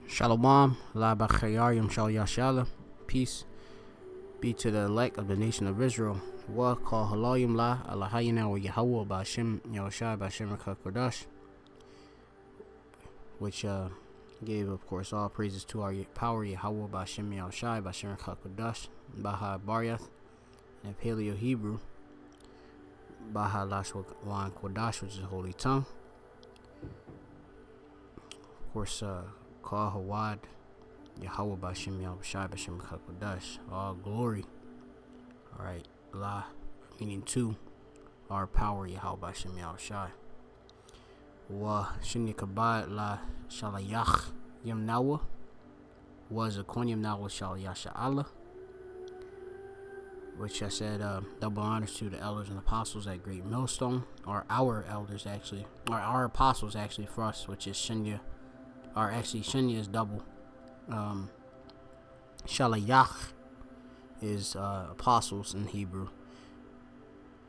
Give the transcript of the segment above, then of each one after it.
Shalom, la b'chayariyim shal yashala. Peace be to the elect of the nation of Israel. Wa kal halayim la alahayina wa Yahweh b'Hashem Yahushai b'Hashem Kodash, which gave, of course, all praises to our power Yahweh b'Hashem Yahushai b'Hashem Kodash, Baha Baryath, and Paleo Hebrew, Baha Lashwan Kodash, which is holy tongue. Of course, Kal Hawad Yahweh b'Hashem Yahushai b'Hashem Kodash, all glory. All right, La, meaning to our power Yahweh b'Hashem Yahushai. Wa Shini Kabad La Shalayach Yamnawa was a Konyam Nawa Shal Yasha Allah, which I said double honors to the elders and apostles at Great Millstone, or our elders actually, or our apostles actually for us, which is Shinya, or actually Shinya is double. Shalayach is apostles in Hebrew.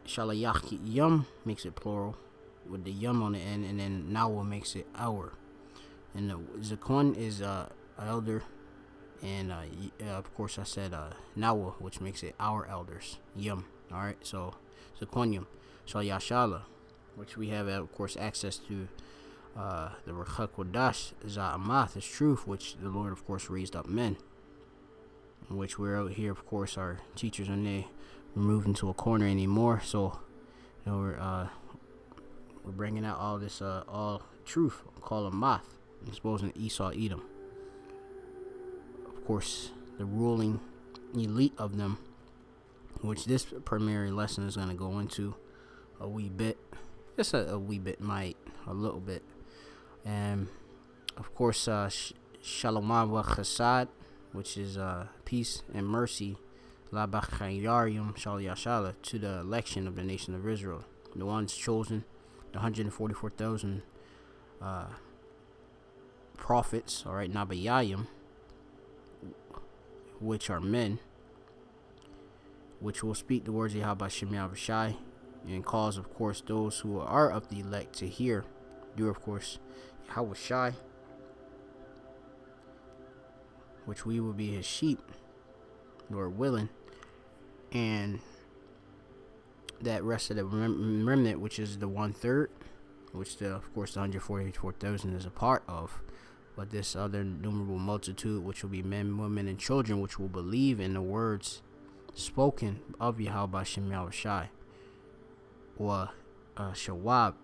Shalayach Yum makes it plural with the Yum on the end, and then Nawa makes it our. And the Zakon is elder, and of course I said Nawa, which makes it our elders. Yum. Alright, so Zakonyum Shalyashala, which we have of course access to the Rechak Kodash Za'amath is truth, which the Lord of course raised up men. In which we're out here, of course, our teachers are there moved into a corner anymore. So you know, we're bringing out all this all truth, call them Math, exposing Esau Edom. Of course, the ruling elite of them, which this primary lesson is going to go into a wee bit, just a wee bit, a little bit. And of course, Shalom wa Chesed, which is peace and mercy, la b'chayariyim shal yashala, to the election of the nation of Israel, the ones chosen, the 144,000 prophets, all right, nabayayim, which are men, which will speak the words of Yahweh Shem Yahushai, and cause, of course, those who are of the elect to hear, do, of course, Yahushai, which we will be his sheep, Lord willing, and that rest of the remnant, which is the 1/3, which of course the 144,000 is a part of, but this other innumerable multitude, which will be men, women, and children, which will believe in the words spoken of Yahweh Shem Yahushai, or Shawab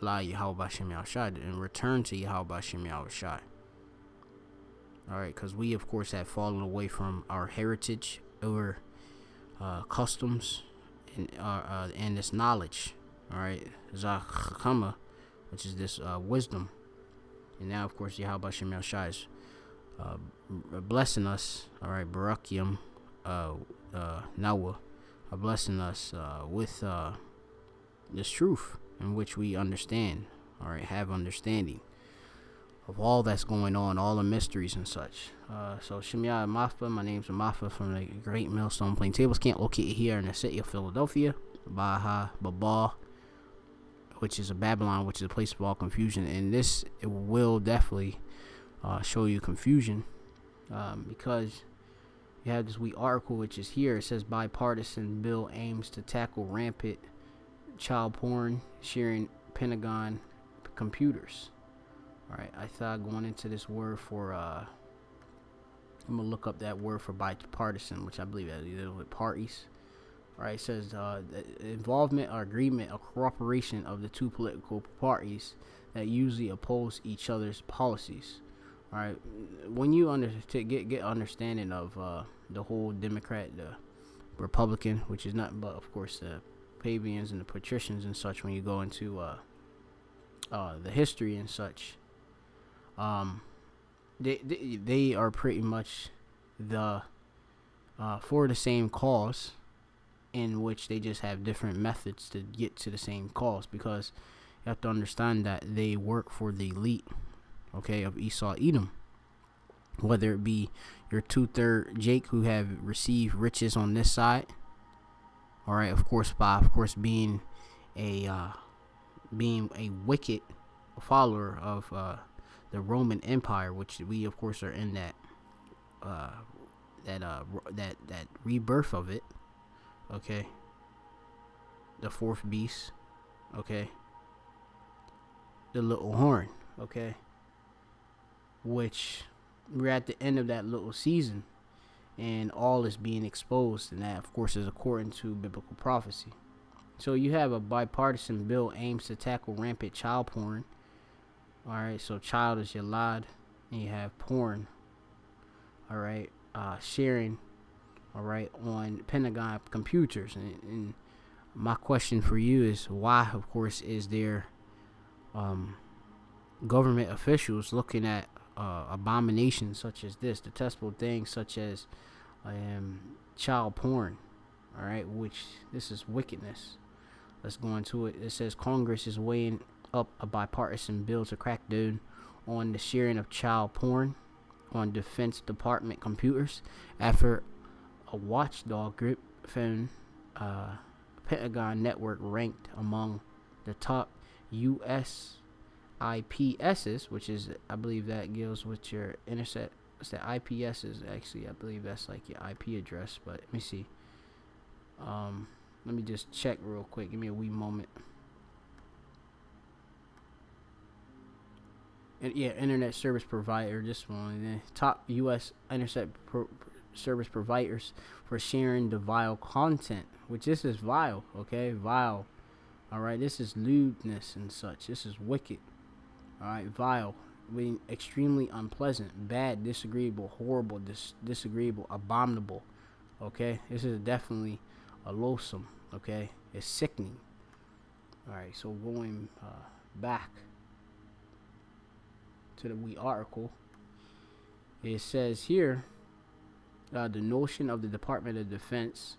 La Yahweh Shem Yahushai, and return to Yahweh Shem Yahushai. Alright, because we of course have fallen away from our heritage, our customs, and this knowledge. Alright, Zachama, which is this wisdom. And now of course Yahweh Shem Yahushai is blessing us, alright, Barakium Nawa, blessing us with this truth in which we understand, alright, have understanding of all that's going on, all the mysteries and such. So Shemya Mafa, my name's Mafa from the Great Millstone Plaintables. Can't locate it here in the city of Philadelphia. Baha Babal, which is a Babylon, which is a place of all confusion. And this, it will definitely show you confusion, because you have this wee article which is here. It says bipartisan bill aims to tackle rampant child porn sharing Pentagon computers. Alright, I thought going into this word for, I'm going to look up that word for bipartisan, which I believe that is with parties. Alright, it says involvement or agreement or cooperation of the two political parties that usually oppose each other's policies. Alright, when you get understanding of the whole Democrat, the Republican, which is nothing but, of course, the plebeians and the patricians and such, when you go into the history and such, they are pretty much the for the same cause, in which they just have different methods to get to the same cause, because you have to understand that they work for the elite, okay, of Esau Edom, whether it be your 2/3 Jake who have received riches on this side, all right, of course, by being a wicked follower of the Roman Empire, which we of course are in that that rebirth of it. Okay, the fourth beast. Okay, the little horn. Okay, which we're at the end of that little season, and all is being exposed, and that of course is according to biblical prophecy. So you have a bipartisan bill aims to tackle rampant child porn. All right, so child is your lad, and you have porn. All right, sharing. All right, on Pentagon computers, and my question for you is why, of course, is there government officials looking at abominations such as this, detestable things such as child porn? All right, which this is wickedness. Let's go into it. It says Congress is weighing up a bipartisan bill to crack down on the sharing of child porn on Defense Department computers after a watchdog group found Pentagon network ranked among the top U.S. IPSs, which is, I believe that deals with your internet. What's that? IPS is actually, I believe that's like your IP address. But let me see. Let me just check real quick. Give me a wee moment. And yeah, internet service provider. This one, top U.S. internet service providers for sharing the vile content, which this is vile. Okay, vile. All right, this is lewdness and such. This is wicked. All right, vile, meaning extremely unpleasant, bad, disagreeable, horrible, disagreeable, abominable. Okay, this is definitely a loathsome. Okay, it's sickening. All right, so going back to the wee article, it says here the notion of the Department of Defense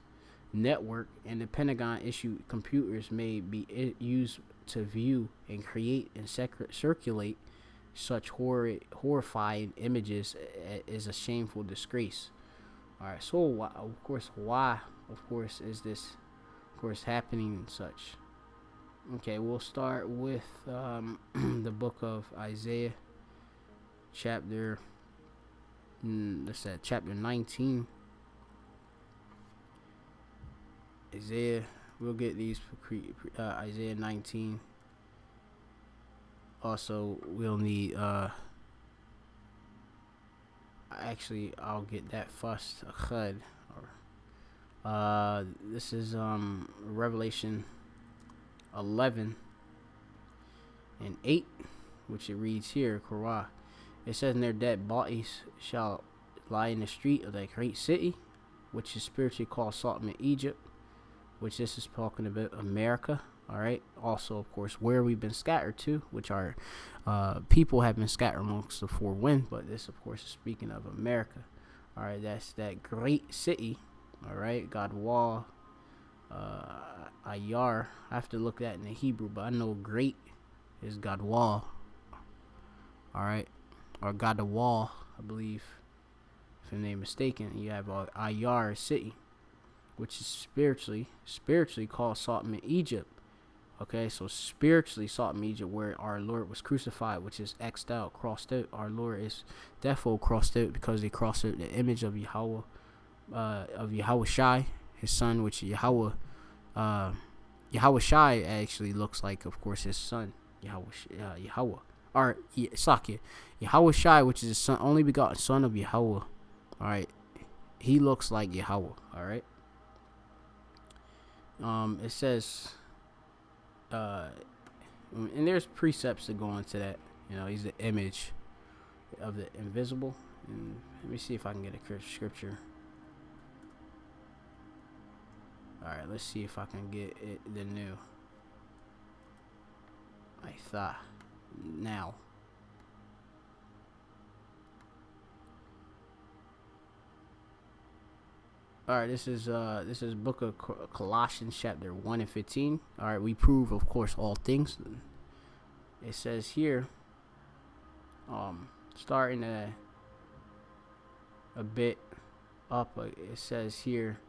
network and the Pentagon issued computers may be used to view and create and circulate such horrifying images is a shameful disgrace. All right, so why of course is this of course happening and such? Okay, we'll start with the book of Isaiah, chapter chapter 19. Isaiah, we'll get these Isaiah 19. Also, we'll need actually I'll get that first. This is Revelation 11 and 8, which it reads here, Korah. It says, "And their dead bodies shall lie in the street of that great city, which is spiritually called Sodom in Egypt," which this is talking about America. All right. Also, of course, where we've been scattered to, which our people have been scattered amongst the four winds. But this, of course, is speaking of America. All right. That's that great city. All right. Gadwal, Ayar. I have to look that in the Hebrew, but I know great is Gadwal. All right. Or Gadwal, I believe, if I'm not mistaken. You have Ayar city, which is spiritually called Sodom in Egypt. Okay, so spiritually Sodom in Egypt, where our Lord was crucified, which is X'd out, crossed out. Our Lord is therefore crossed out because they crossed out the image of Yahweh, of Yahweh Shai, his son, which Yahweh Shai actually looks like, of course, his son, Yahweh. Or Sakya, Yahweh Shai, which is the son, only begotten son of Yahweh. All right, he looks like Yahweh. All right. It says, and there's precepts that go into that. You know, he's the image of the invisible. And let me see if I can get a scripture. All right, let's see if I can get it. The new. I thought now. All right, this is book of Colossians chapter 1 and 15. All right, we prove, of course, all things. It says here, starting a bit up, it says here,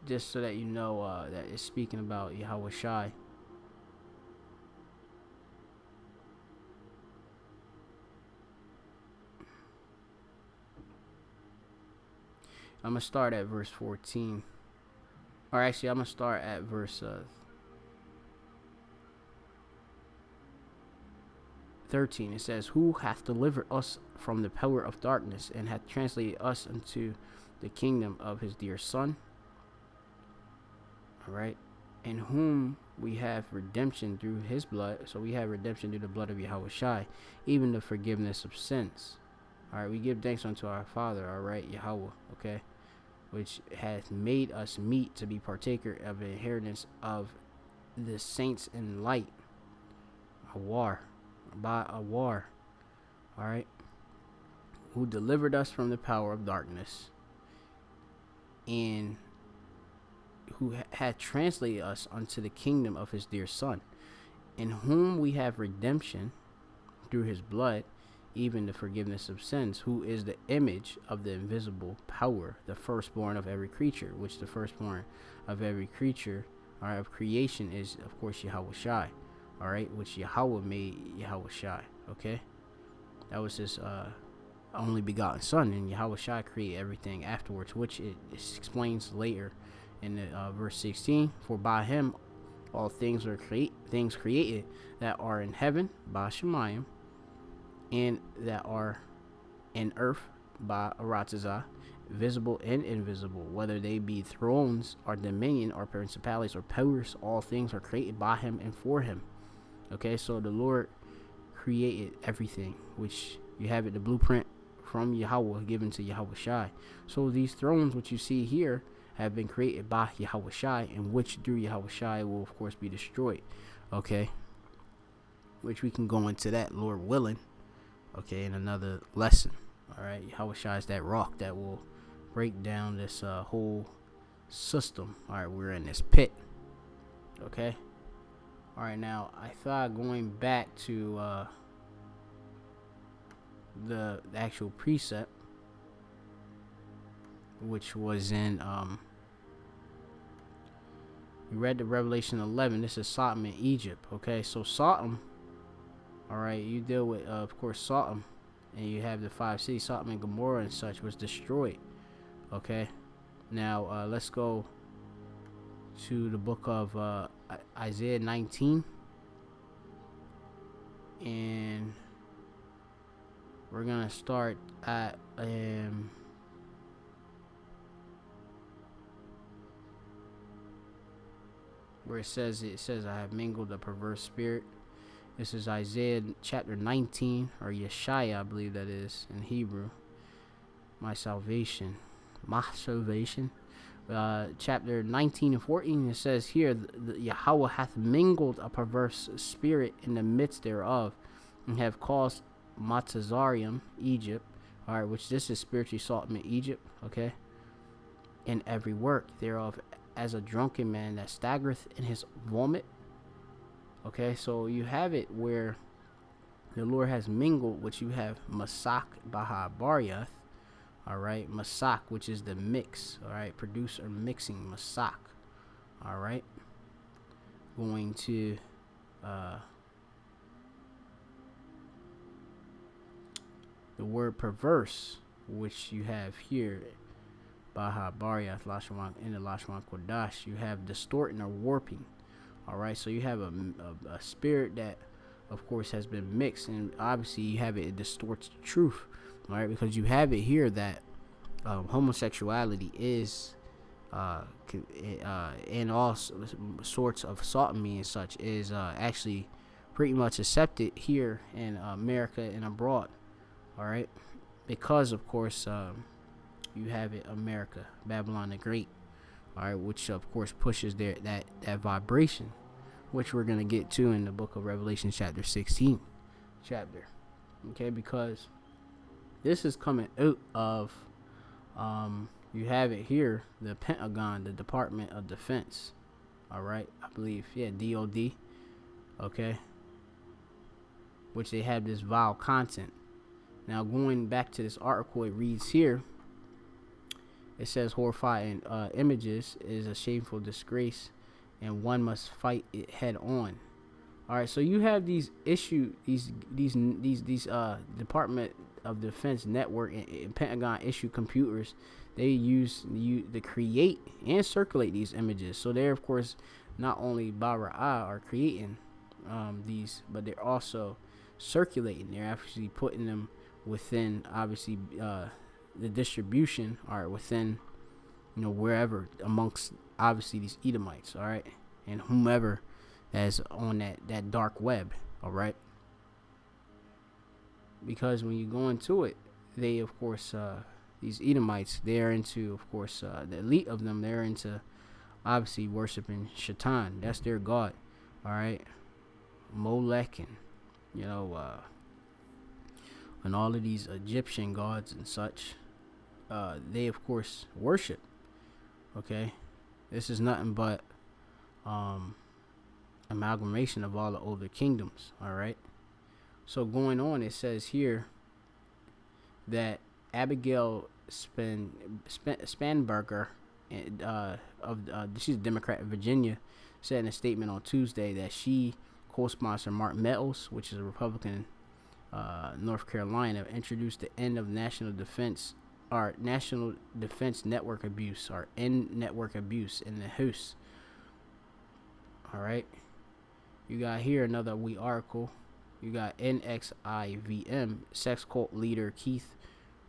just so that you know that it's speaking about Yahweh Shai. I'm gonna start at verse 14. Or actually, I'm gonna start at verse 13. It says, "Who hath delivered us from the power of darkness, and hath translated us into the kingdom of his dear Son." All right, in whom we have redemption through his blood. So we have redemption through the blood of Yahushua, even the forgiveness of sins. All right, we give thanks unto our Father, all right, Yahweh, okay, which hath made us meet to be partaker of the inheritance of the saints in light. By a war, all right, who delivered us from the power of darkness, and who had translated us unto the kingdom of his dear Son, in whom we have redemption through his blood, even the forgiveness of sins, who is the image of the invisible power, the firstborn of every creature, which the firstborn of every creature, or of creation, is of course Yahushua, all right, which Yahweh made Yahushua, okay? That was his only begotten Son, and Yahushua created everything afterwards, which it explains later in the, verse 16. For by him all things are things created that are in heaven by Shemayim, and that are in earth by Aratazah, visible and invisible, whether they be thrones or dominion or principalities or powers, all things are created by him and for him. Okay, so the Lord created everything, which you have it, the blueprint from Yahweh given to Yahushua. So these thrones which you see here have been created by Yahushua, and which through Yahushua will of course be destroyed. Okay, which we can go into that, Lord willing, okay, in another lesson. All right, Yahushua is that rock that will break down this whole system. All right, we're in this pit. Okay, all right, now I thought going back to the actual precept, which was in we read the Revelation 11. This is Sodom and Egypt. Okay, so Sodom, all right, you deal with of course Sodom, and you have the 5 cities, Sodom and Gomorrah and such, was destroyed. Okay, now let's go to the book of Isaiah 19, and we're gonna start at where it says, I have mingled a perverse spirit. This is Isaiah chapter 19, or Yeshaya, I believe that is in Hebrew. My salvation. Chapter 19 and 14, it says here, Yahweh hath mingled a perverse spirit in the midst thereof, and have caused Matazarium, Egypt, all right, which this is spiritually Sodom in Egypt, okay, in every work thereof, as a drunken man that staggereth in his vomit. Okay, so you have it where the Lord has mingled, which you have Masak Baha Baryath, all right, Masak, which is the mix, all right, producer mixing, Masak, all right, going to the word perverse, which you have here, Baha Baryath Lashwan, in the Lashwan Kodash, you have distorting or warping. All right, so you have a spirit that, of course, has been mixed, and obviously you have it distorts the truth. All right, because you have it here that homosexuality is, and all sorts of sodomy and such is actually pretty much accepted here in America and abroad. All right, because of course you have it, America, Babylon the Great, all right, which of course pushes that vibration, which we're gonna get to in the book of Revelation chapter 16 chapter. Okay, because this is coming out of you have it here, the Pentagon, the Department of Defense, all right, I believe, yeah, DOD, okay, which they have this vile content. Now going back to this article, it reads here, it says horrifying images is a shameful disgrace, and one must fight it head on. All right, so you have these Department of Defense network and Pentagon issue computers they use you to create and circulate these images. So they're, of course, not only Bara'a are creating these, but they're also circulating. They're actually putting them within, obviously, the distribution, or within, wherever amongst, obviously, these Edomites, all right, and whomever that's on that dark web, all right. Because when you go into it, they, of course, these Edomites, they're into, of course, the elite of them, they're into, obviously, worshiping Shaitan. That's their god, all right, Molech, and and all of these Egyptian gods and such. They, of course, worship. Okay, this is nothing but amalgamation of all the older kingdoms. All right. So going on, it says here that Abigail Spanberger, she's a Democrat in Virginia, said in a statement on Tuesday that she co-sponsored Mark Meadows, which is a Republican, North Carolina, introduced the end of National Defense Network abuse, or end network abuse, in the House. All right. You got here another article. You got NXIVM sex cult leader Keith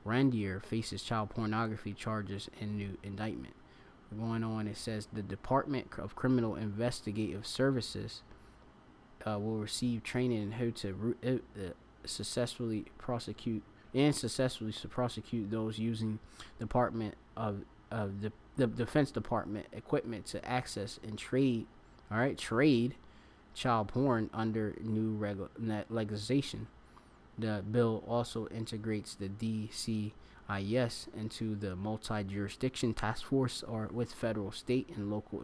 Randier faces child pornography charges in new indictment. Going on, it says the Department of Criminal Investigative Services will receive training in how to successfully prosecute those using Department of the Defense Department equipment to access and trade child porn under new legislation. The bill also integrates the DCIS into the multi-jurisdiction task force, or with federal, state, and local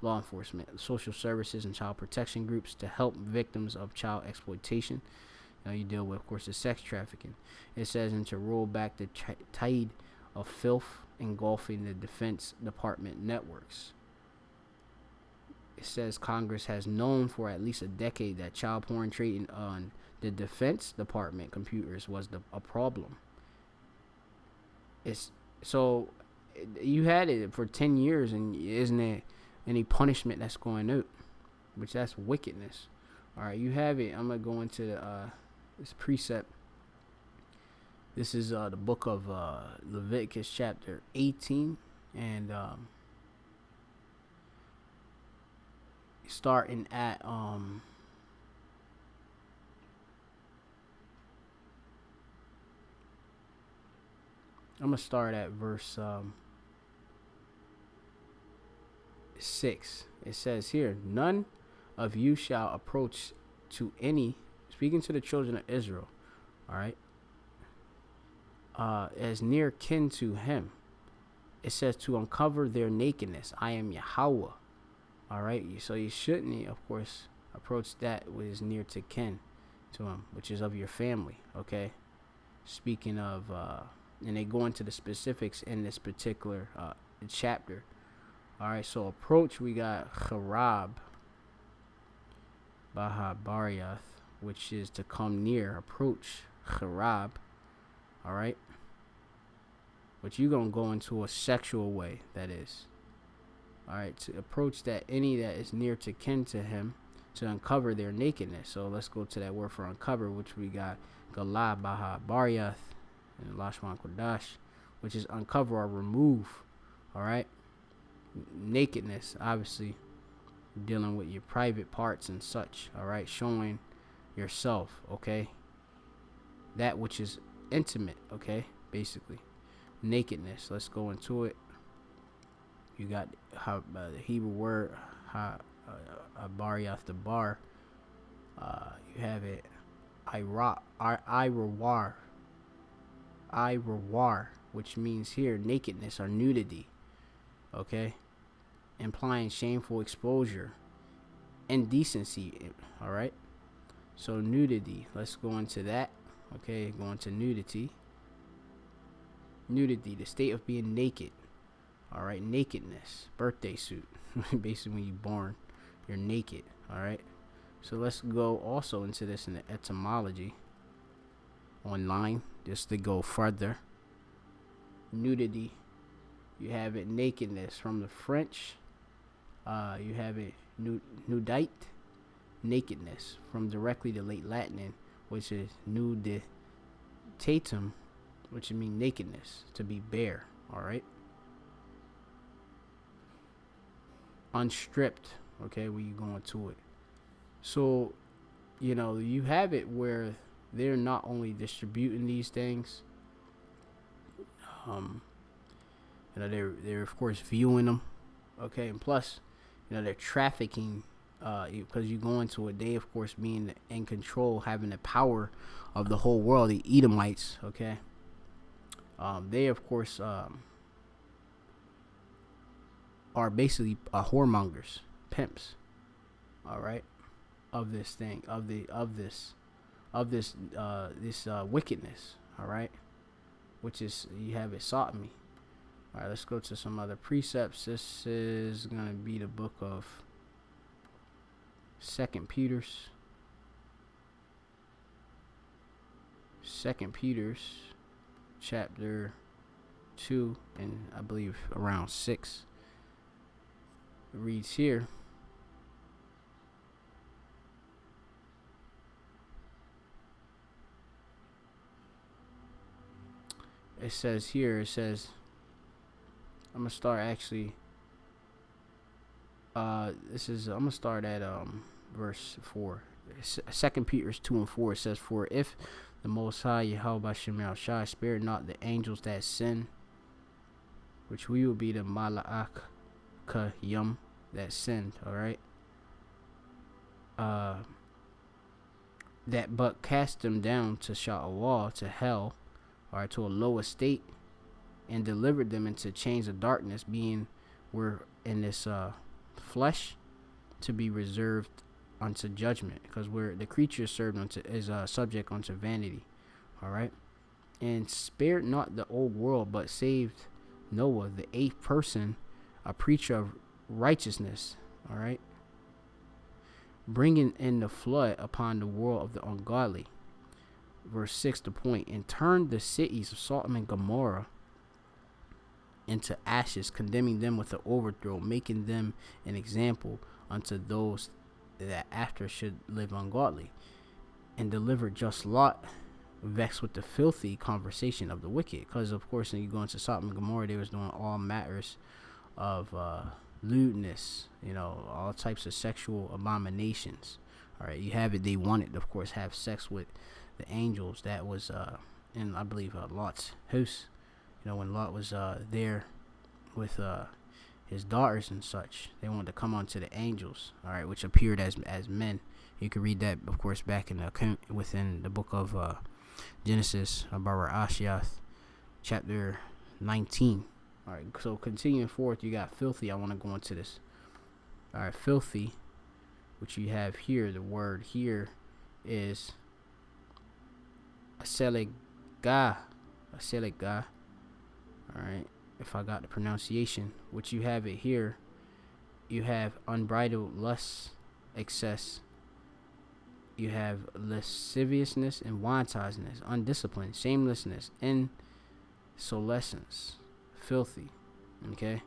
law enforcement, social services, and child protection groups to help victims of child exploitation. You deal with, of course, the sex trafficking. It says, and to roll back the tide of filth engulfing the Defense Department networks. It says Congress has known for at least a decade that child porn trading on the Defense Department computers was a problem. So you had it for 10 years, and isn't there any punishment that's going out? Which, that's wickedness. All right, you have it. I'm going to go into this precept. This is the book of Leviticus chapter 18, and starting at I'm gonna start at verse 6. It says here, none of you shall approach to any, speaking to the children of Israel, all right, as near kin to him. It says to uncover their nakedness. I am Yahweh. All right, so you shouldn't, of course, approach that which is near to kin to him, which is of your family. Okay, speaking of, and they go into the specifics in this particular chapter. All right, so approach, we got Charab Bahabariath, which is to come near. Approach, Charab. All right, but you're gonna go into a sexual way, that is. All right, to approach that any that is near to kin to him, to uncover their nakedness. So let's go to that word for uncover, which we got Galah Baha Baryath and Lashman Kodash, which is uncover or remove. All right, nakedness, obviously dealing with your private parts and such. All right, showing yourself. Okay, that which is intimate. Okay, basically nakedness. Let's go into it. You got the Hebrew word Bariath, the bar. You have it Irawar, which means here nakedness or nudity. Okay, implying shameful exposure, indecency. All right, so nudity. Let's go into that. Okay, go into nudity. Nudity, the state of being naked. All right, nakedness, birthday suit. Basically, when you're born, you're naked. All right, so let's go also into this in the etymology online, just to go further. Nudity You have it nakedness from the French. You have it nudite, nakedness, from directly the late Latin, which is nuditatum, which means nakedness, to be bare. All right. Unstripped. Okay, where you going to it. So, you have it where they're not only distributing these things, they're of course viewing them. Okay, and plus, they're trafficking, because you go into it. They of course being in control, having the power of the whole world. The Edomites. Okay, they of course are basically whoremongers, pimps. All right, of this thing, this wickedness. All right, which is, you have it sodomy. All right, let's go to some other precepts. This is gonna be the book of Second Peter's chapter 2, and I believe around 6. It reads here. It says, I'm gonna start actually. I'm gonna start at verse 4. 2 Peter 2:4. It says, "For if the Most High Yahweh Shem Shai spared not the angels that sin, which we will be the Mala'ak Kayum that sinned." All right. That but cast them down to Sha'awah, to hell, or to a low estate, and delivered them into chains of darkness, being were in this flesh, to be reserved unto judgment, because we're the creature served unto is subject unto vanity. All right. And spared not the old world, but saved Noah, the 8th person, a preacher of righteousness. All right. Bringing in the flood upon the world of the ungodly. Verse 6, the point, and turned the cities of Sodom and Gomorrah into ashes, condemning them with the overthrow, making them an example unto those that after should live ungodly, and delivered just Lot, vexed with the filthy conversation of the wicked. Because of course, when you go into Sodom and Gomorrah, they was doing all matters of lewdness, all types of sexual abominations. All right, you have it. They wanted, of course, have sex with the angels. That was in, I believe, Lot's house. When Lot was there with his daughters and such, they wanted to come onto the angels. All right, which appeared as men. You can read that, of course, back in the within the book of Genesis, Ashiath, chapter 19. All right, so continuing forth, you got filthy. I want to go into this. All right, filthy, which you have here. The word here is aselega. All right, if I got the pronunciation, which you have it here, you have unbridled lust, excess. You have lasciviousness and wantonness, undisciplined, shamelessness, insolescence, filthy. Okay,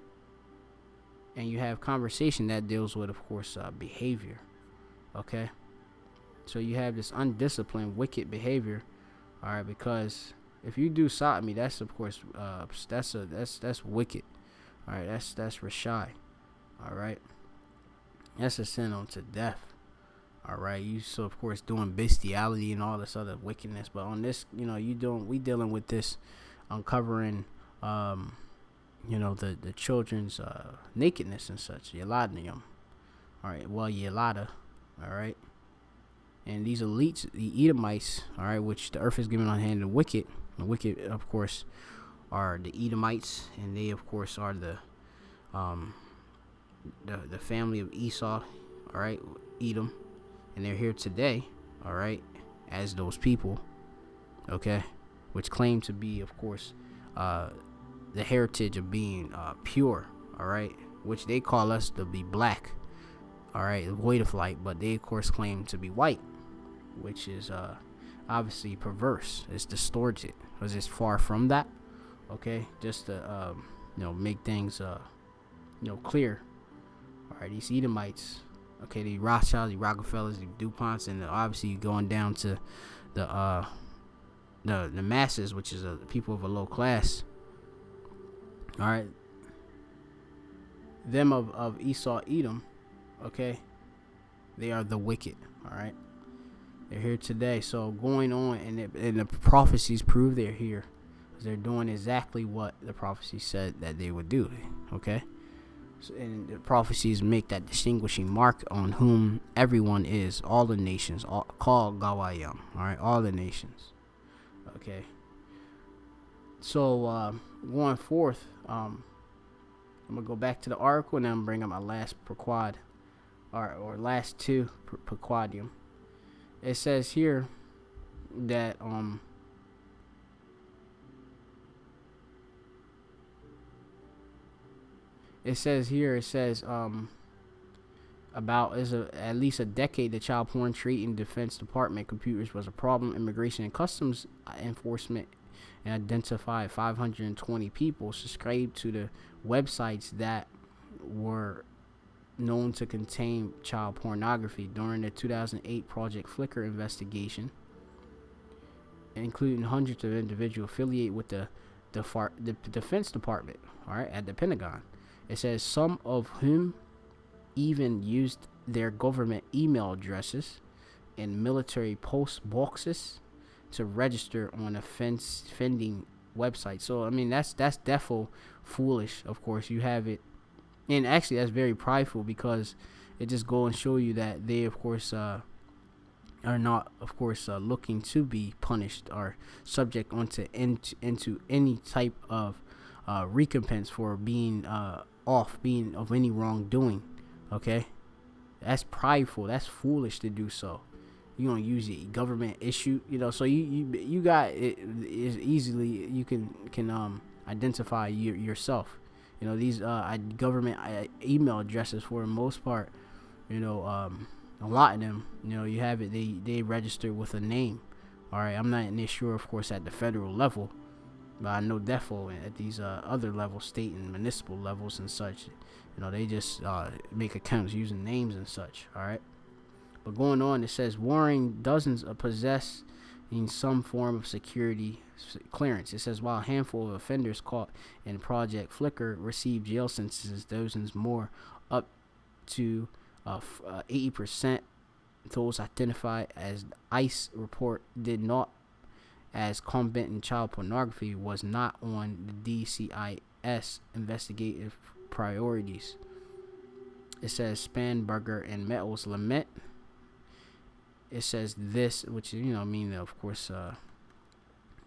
and you have conversation that deals with, of course, behavior. Okay, so you have this undisciplined, wicked behavior. All right, because if you do sodomy, that's of course that's wicked. All right, that's Rashai. All right, that's a sin unto death. All right, you so of course doing bestiality and all this other wickedness, but on this, we dealing with this, uncovering, the children's nakedness and such, Yeladnium. All right, well, Yelada. All right, and these elites, the Edomites, all right, which the earth is given on hand, the wicked, of course, are the Edomites, and they of course are the family of Esau. All right, Edom. And they're here today, all right, as those people, okay, which claim to be, of course, the heritage of being pure, all right, which they call us to be black, all right, void of light, but they, of course, claim to be white, which is obviously perverse. It's distorted, because it's far from that, okay, just to make things clear. All right, these Edomites, okay, the Rothschilds, the Rockefellers, the DuPonts, and obviously going down to the masses, which is the people of a low class. All right, them of Esau, Edom, okay, they are the wicked. All right, they're here today. So going on, and the prophecies prove they're here. They're doing exactly what the prophecy said that they would do. Okay, so, and the prophecies make that distinguishing mark on whom everyone is, all the nations, called Gawayam. All right, all the nations. Okay. So going forth, I'm gonna go back to the article and I'm bring up my last prequad, or last two prequadium. It says here that it says about at least a decade the child porn trade in Defense Department computers was a problem. Immigration and Customs Enforcement identified 520 people subscribed to the websites that were known to contain child pornography during the 2008 Project Flickr investigation, including hundreds of individuals affiliated with the Defense Department, all right, at the Pentagon. It says some of whom even used their government email addresses and military post boxes to register on offending websites. So I mean that's defo foolish. Of course, you have it, and actually that's very prideful, because it just go and show you that they of course are not of course looking to be punished or subject into any type of recompense for being being of any wrongdoing. Okay, that's prideful. That's foolish to do so. You don't use it government issue, so you got it is easily you can identify yourself. These government email addresses, for the most part, a lot of them, you have it, they register with a name. All right, I'm not sure of course at the federal level, but I know defo at these other levels, state and municipal levels and such, they just make accounts using names and such. All right. But going on, it says warring dozens of possess in some form of security clearance. It says while a handful of offenders caught in Project Flickr received jail sentences, dozens more, up to 80%, those identified as ICE report did not, as combating child pornography was not on the DCIS investigative priorities. It says Spanberger and Metals lament. It says this, which mean of course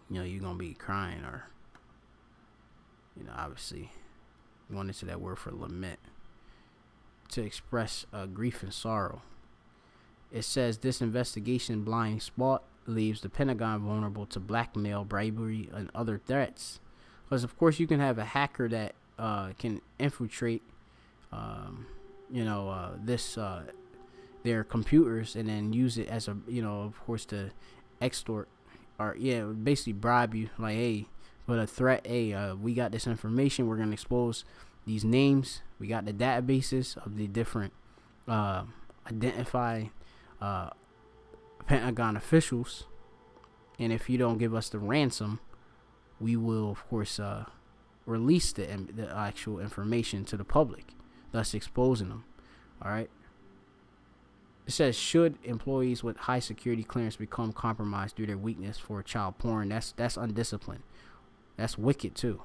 you're gonna be crying, or obviously going into that word for lament, to express grief and sorrow. It says this investigation blind spot leaves the Pentagon vulnerable to blackmail, bribery, and other threats, because of course you can have a hacker that can infiltrate this their computers and then use it as a of course to extort, or basically bribe you, like, hey, with a threat, hey, we got this information, we're gonna expose these names, we got the databases of the different identified Pentagon officials, and if you don't give us the ransom, we will of course release the actual information to the public, thus exposing them. All right. It says, should employees with high security clearance become compromised due to their weakness for child porn, that's undisciplined. That's wicked too.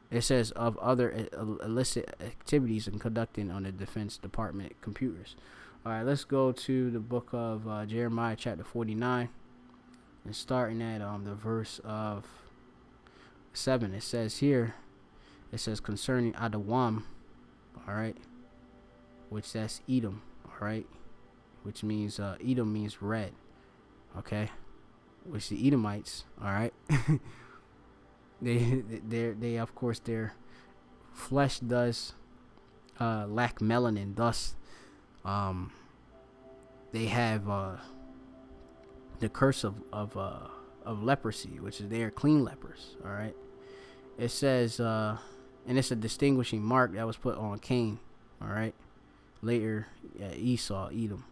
It says of other illicit activities and conducting on the Defense Department computers. All right, let's go to the book of Jeremiah chapter 49, and starting at the verse of 7. It says concerning Adawam, all right, which that's Edom, all right, which means Edom means red, okay, which the Edomites, all right, they of course their flesh does lack melanin, thus they have the curse of leprosy, which is they are clean lepers. All right, it says And it's a distinguishing mark that was put on Cain. All right. Later, Esau, Edom.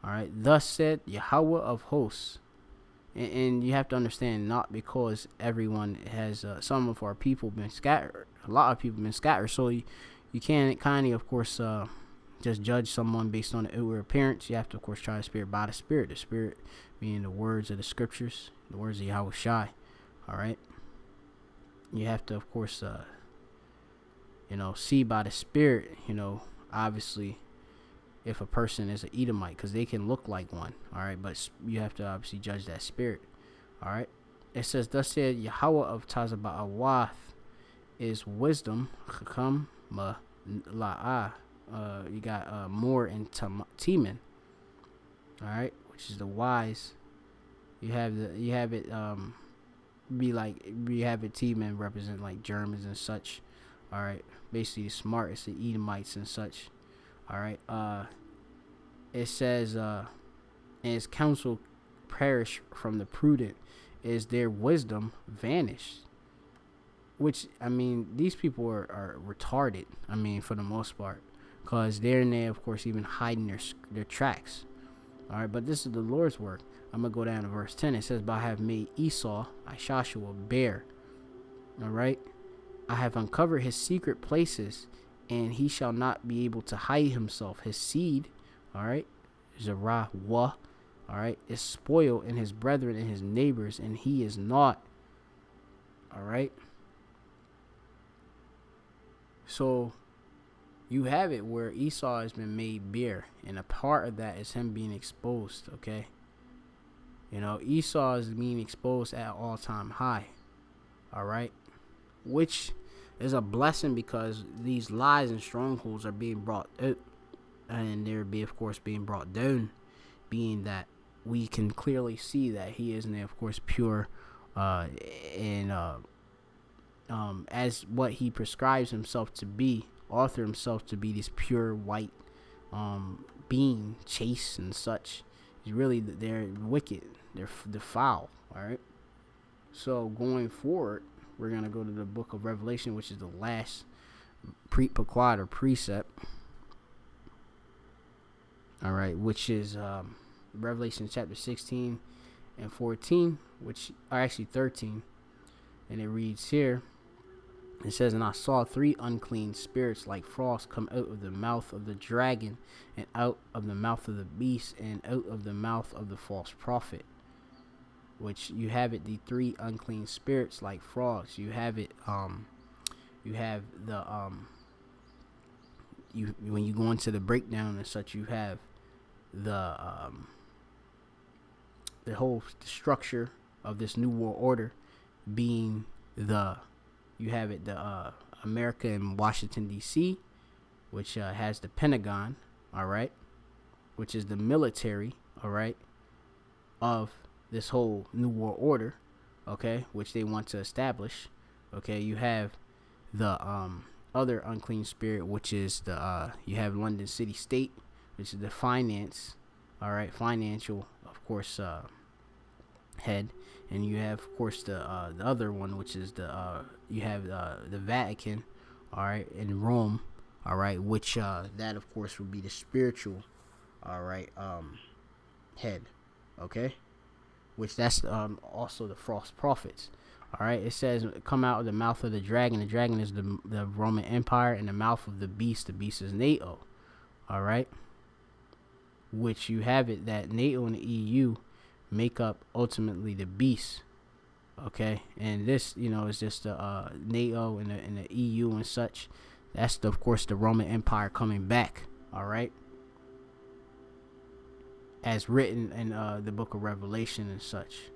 All right. Thus said Yahweh of hosts. And you have to understand, not because everyone has, some of our people been scattered. A lot of people been scattered. So you can't kind of course, just judge someone based on the outward appearance. You have to, of course, try the spirit by the spirit. The spirit being the words of the scriptures, the words of Yahweh Shai. All right. You have to, of course, see by the spirit, obviously, if a person is an Edomite, because they can look like one. All right. But you have to obviously judge that spirit. All right. It says, thus said Yahweh of Tazaba'awath is wisdom. Chacham La'ah. You got More and Teman. All right. Which is the wise. You have it Teman represent like Germans and such. All right. Basically smart. It's the Edomites and such. All right. It says, and his counsel perish from the prudent, is their wisdom vanished. Which, I mean, these people are retarded. I mean, for the most part, because they're in there, of course, even hiding their tracks. All right. But this is the Lord's work. I'm gonna go down to verse 10. It says, "But I have made Esau, Joshua, bare." All right. I have uncovered his secret places, and he shall not be able to hide himself. His seed, all right, Zerah, all right, is spoiled in his brethren and his neighbors, and he is not. All right. So you have it where Esau has been made bare, and a part of that is him being exposed. Okay. Esau is being exposed at all time high. All right. Which is a blessing, because these lies and strongholds are being brought out, and they're of course being brought down, being that we can clearly see that he is, of course, pure, and as what he prescribes himself to be, author himself to be, this pure white being, chaste and such. Is really, they're wicked, they're foul. All right. So going forward, we're going to go to the book of Revelation, which is the last prequad or precept. All right, which is Revelation chapter 16 and 14, which are actually 13. And it reads here, it says, "And I saw 3 unclean spirits like frost come out of the mouth of the dragon, and out of the mouth of the beast, and out of the mouth of the false prophet." Which you have it, the 3 unclean spirits like frogs. You have it, you have the when you go into the breakdown and such, you have the whole structure of this new world order being you have it, the America and Washington D.C., which has the Pentagon, all right, which is the military, all right, of this whole new world order, okay, which they want to establish. Okay, you have the other unclean spirit, which is you have London City State, which is the finance, all right, financial, of course, head. And you have, of course, the other one, which is you have the Vatican, all right, in Rome, all right, which that of course would be the spiritual, all right, head, okay, which that's also the false prophets. All right, it says, "Come out of the mouth of the dragon." The dragon is the Roman Empire, and the mouth of the beast. The beast is NATO. All right, which you have it that NATO and the EU make up ultimately the beast. Okay, and this, is just the NATO and the EU and such. That's of course the Roman Empire coming back. All right, as written in the book of Revelation and such.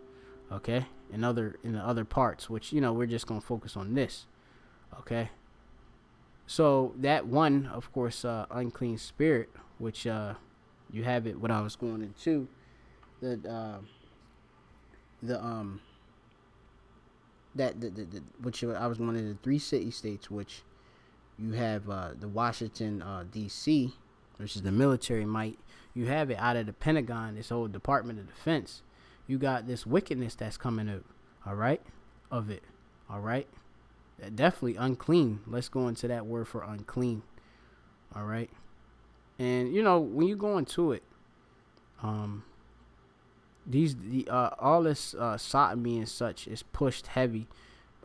Okay, in the other parts, which we're just gonna focus on this. Okay, so that one, of course, unclean spirit, which you have it. What I was going into, which I was going into the 3 city states, which you have the Washington D.C., which is the military might. You have it out of the Pentagon, this whole Department of Defense. You got this wickedness that's coming out, all right, of it, all right. definitely unclean. Let's go into that word for unclean. All right. And when you go into it, all this sodomy and such is pushed heavy,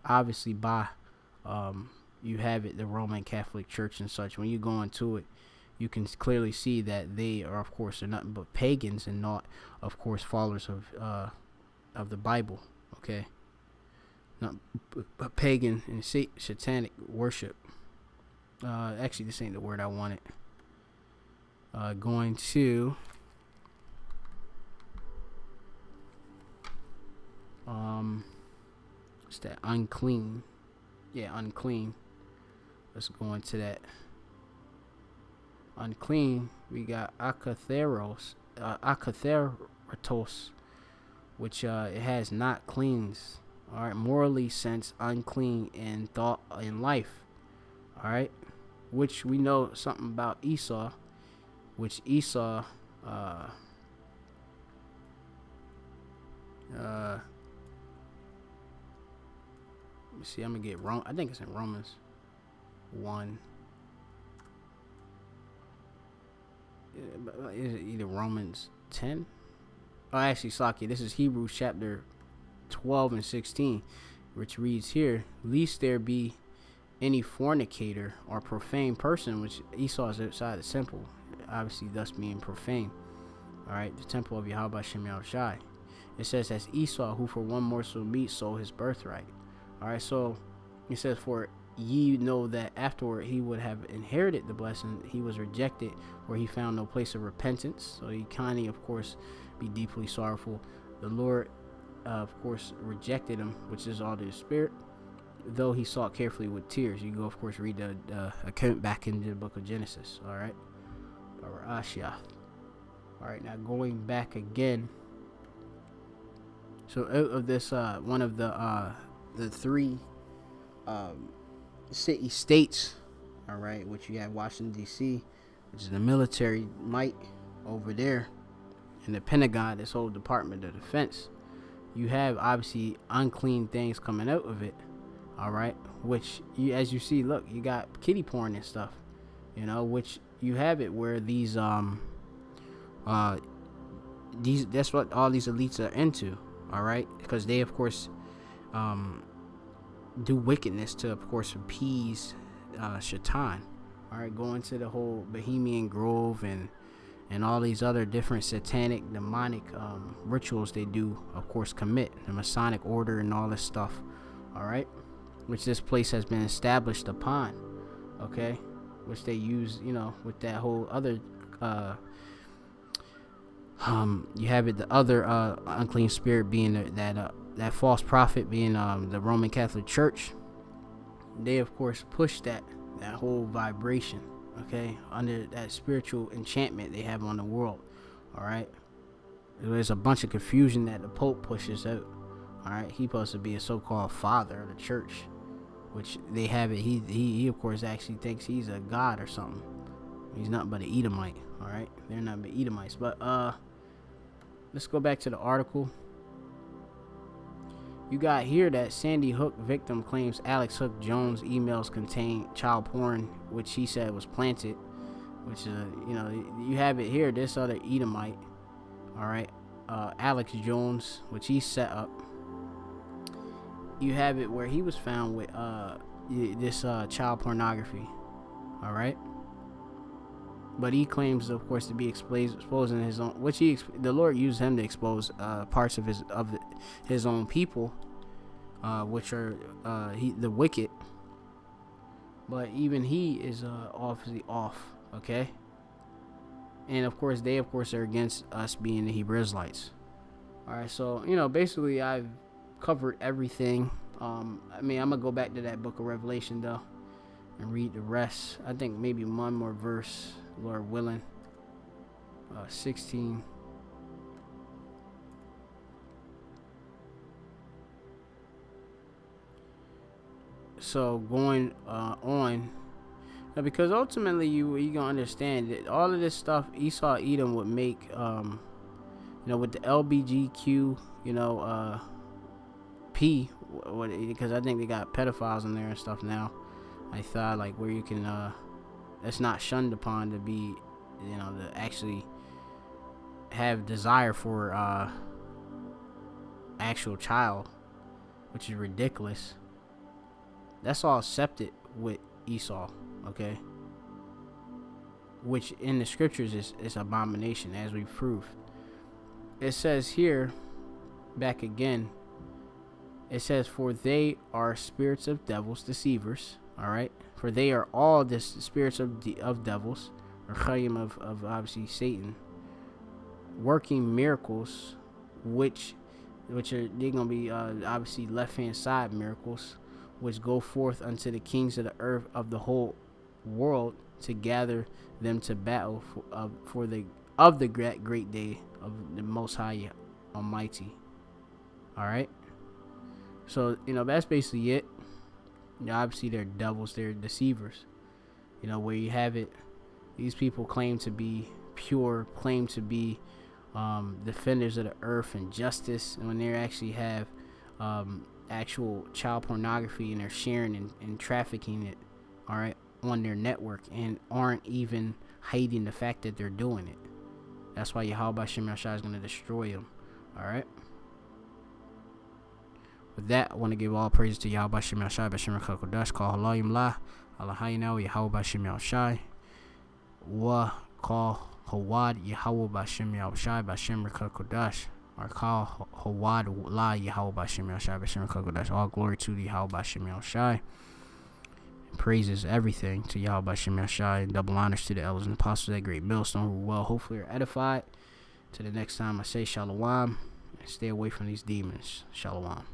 obviously by you have it, the Roman Catholic Church and such. When you go into it, you can clearly see that they are, of course, are nothing but pagans and not, of course, followers of the Bible. Okay, not but pagan and satanic worship. Actually, this ain't the word I wanted. Going to it's that unclean. Yeah, unclean. Let's go into that. Unclean. We got akatheros, which it has not cleans. All right, morally sense unclean in thought in life. All right, which we know something about Esau, which Esau let me see. I'm gonna get wrong. I think it's in Romans 1. Is it either Romans 10? Oh, actually, Saki. This is Hebrews chapter 12 and 16, which reads here: "Lest there be any fornicator or profane person," which Esau is outside the temple, obviously thus being profane. All right, the temple of Yahweh Shem Yahushai. It says, "As Esau, who for one morsel of meat sold his birthright." All right, so it says, "For ye know that afterward he would have inherited the blessing, he was rejected, where he found no place of repentance." So he kindly, of course, be deeply sorrowful. The Lord, of course, rejected him, which is all to the spirit, though he sought carefully with tears. You go, of course, read the account back into the book of Genesis. All right, Barashia. All right, now going back again. So out of this, one of the three city states, all right, which you have Washington D.C., which is the military might over there, and the Pentagon, this whole Department of Defense. You have obviously unclean things coming out of it, all right, which as you see, look, you got kiddie porn and stuff, which you have it where these that's what all these elites are into, all right, because they, of course, do wickedness to, of course, appease Shaitan. All right, go into the whole Bohemian Grove and all these other different satanic, demonic rituals they do, of course, commit the Masonic order and all this stuff. All right, which this place has been established upon. Okay, which they use, with that whole other. You have it, the other unclean spirit being that false prophet being the Roman Catholic Church. They, of course, push that whole vibration, okay, under that spiritual enchantment they have on the world. All right, there's a bunch of confusion that the Pope pushes out. All right, he's supposed to be a so-called father of the church, which they have it. He of course actually thinks he's a god or something. He's nothing but an Edomite. All right, they're not but Edomites. But let's go back to the article. You got here that Sandy Hook victim claims Alex Hook Jones emails contain child porn, which he said was planted. Which you have it here. This other Edomite, all right, Alex Jones, which he set up. You have it where he was found with this child pornography, all right. But he claims, of course, to be exposing his own, which the Lord used him to expose parts of his own people, which are the wicked. But even he is obviously off, okay. And of course, they are against us being the Hebrew Israelites. All right, so basically, I've covered everything. I'm gonna go back to that book of Revelation though, and read the rest. I think maybe one more verse, Lord willing. 16. So going on now, because ultimately you gonna understand that all of this stuff Esau Edom would make, with the LBGQ, P, because I think they got pedophiles in there and stuff now. I thought like where you can it's not shunned upon to be, to actually have desire for actual child, which is ridiculous. That's all accepted with Esau, okay? Which in the scriptures is abomination, as we proved. It says here, back again, it says, for they are spirits of devils, deceivers, all right? For they are all the spirits of devils, or chayim of obviously Satan, working miracles, which are, they're going to be obviously left-hand side miracles, which go forth unto the kings of the earth of the whole world to gather them to battle for the great day of the Most High Almighty. All right. So that's basically it. Obviously they're devils, they're deceivers. Where you have it, these people claim to be pure, claim to be defenders of the earth and justice, and when they actually have actual child pornography and they're sharing and trafficking it, all right, on their network, and aren't even hiding the fact that they're doing it. That's why Yahweh Hashem Yahshua is going to destroy them. All right. With that, I want to give all praises to Yahweh Hashem Yahshua, B'Shem Kakodash, Call Halayim La, Allahayna, Yahweh Hashem Yahshua, Wa Call Hawad, Yahweh Hashem Yahshua, B'Shem Kakodash, or Call Hawad La, Yahweh Hashem Yahshua, B'Shem Kakodash. All glory to the Yahweh Hashem Yahshua. Praises everything to Yahweh Hashem Yahshua, and double honors to the elders and apostles at Great Millstone, who hopefully are edified. To the next time, I say Shalom, and stay away from these demons. Shalom.